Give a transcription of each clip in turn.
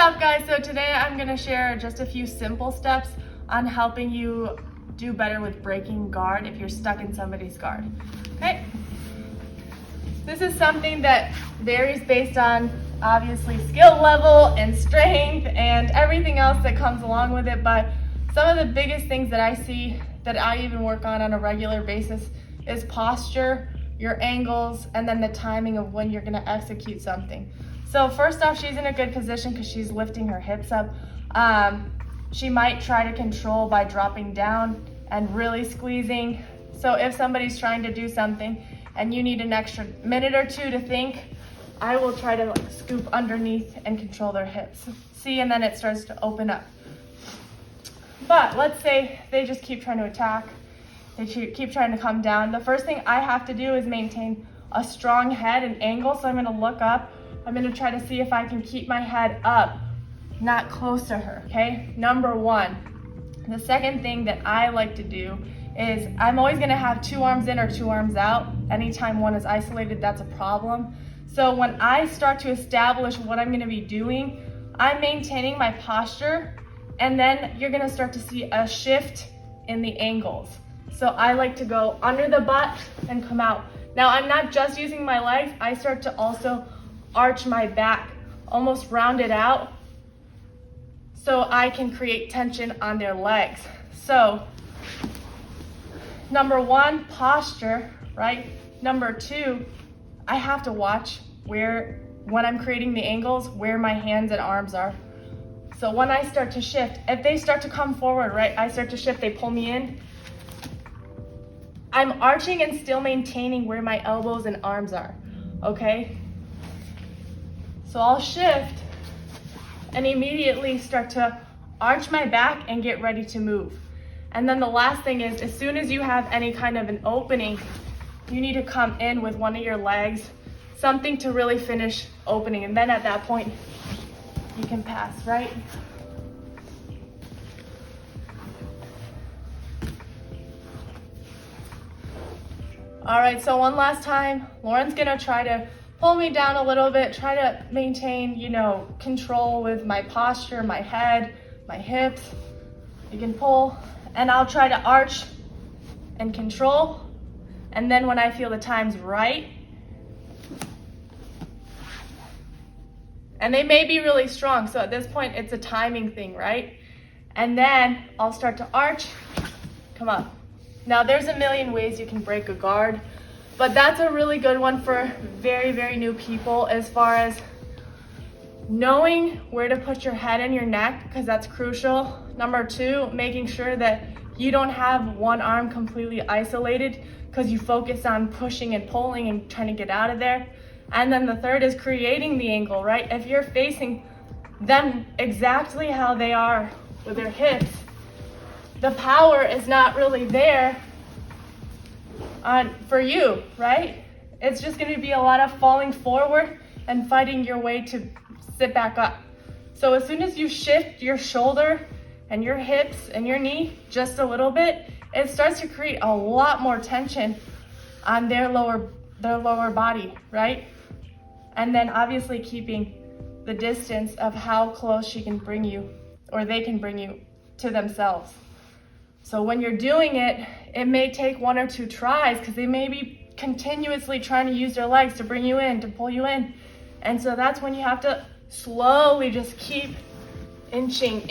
up, guys? So today I'm going to share just a few simple steps on helping you do better with breaking guard if you're stuck in somebody's guard. Okay? This is something that varies based on obviously skill level and strength and everything else that comes along with it, but some of the biggest things that I see that I even work on a regular basis is posture, your angles, and then the timing of when you're going to execute something. So first off, she's in a good position because she's lifting her hips up. She might try to control by dropping down and really squeezing. So if somebody's trying to do something and you need an extra minute or two to think, I will try to scoop underneath and control their hips. See, and then it starts to open up. But let's say they just keep trying to attack. They keep trying to come down. The first thing I have to do is maintain a strong head and angle. So I'm going to look up. I'm going to try to see if I can keep my head up, not close to her, okay? Number one. The second thing that I like to do is I'm always going to have two arms in or two arms out. Anytime one is isolated, that's a problem. So when I start to establish what I'm going to be doing, I'm maintaining my posture, and then you're going to start to see a shift in the angles. So I like to go under the butt and come out. Now I'm not just using my legs, I start to also arch my back, almost round it out, so I can create tension on their legs. So number one, posture, right? Number two, I have to watch when I'm creating the angles, where my hands and arms are. So when I start to shift, if they start to come forward, right, I start to shift, they pull me in, I'm arching and still maintaining where my elbows and arms are, okay? So I'll shift and immediately start to arch my back and get ready to move. And then the last thing is, as soon as you have any kind of an opening, you need to come in with one of your legs, something to really finish opening. And then at that point, you can pass, right? All right, so one last time, Lauren's gonna try to pull me down a little bit, try to maintain, control with my posture, my head, my hips. You can pull, and I'll try to arch and control. And then when I feel the time's right, and they may be really strong, so at this point it's a timing thing, right? And then I'll start to arch, come up. Now there's a million ways you can break a guard, but that's a really good one for very, very new people as far as knowing where to put your head and your neck, because that's crucial. Number two, making sure that you don't have one arm completely isolated because you focus on pushing and pulling and trying to get out of there. And then the third is creating the angle, right? If you're facing them exactly how they are with their hips, the power is not really there for you, right? It's just going to be a lot of falling forward and fighting your way to sit back up. So as soon as you shift your shoulder and your hips and your knee just a little bit, it starts to create a lot more tension on their lower body, right? And then obviously keeping the distance of how close she can bring you, or they can bring you to themselves. So when you're doing it, it may take one or two tries because they may be continuously trying to use their legs to bring you in, to pull you in. And so that's when you have to slowly just keep inching.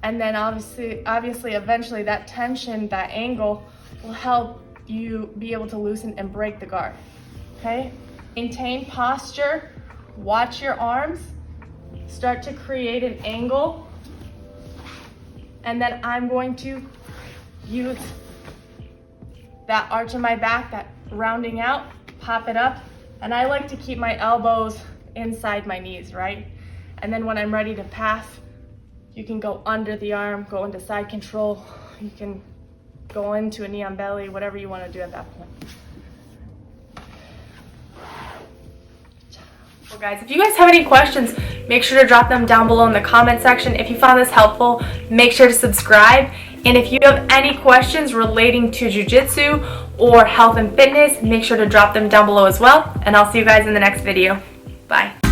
And then obviously, eventually that tension, that angle will help you be able to loosen and break the guard, okay? Maintain posture, watch your arms, start to create an angle, and then I'm going to use that arch of my back, that rounding out, pop it up, and I like to keep my elbows inside my knees, right? And then when I'm ready to pass, you can go under the arm, go into side control, you can go into a knee on belly, whatever you want to do at that point. Well, guys, if you guys have any questions, make sure to drop them down below in the comment section. If you found this helpful, make sure to subscribe. And if you have any questions relating to jiu-jitsu or health and fitness, make sure to drop them down below as well. And I'll see you guys in the next video. Bye.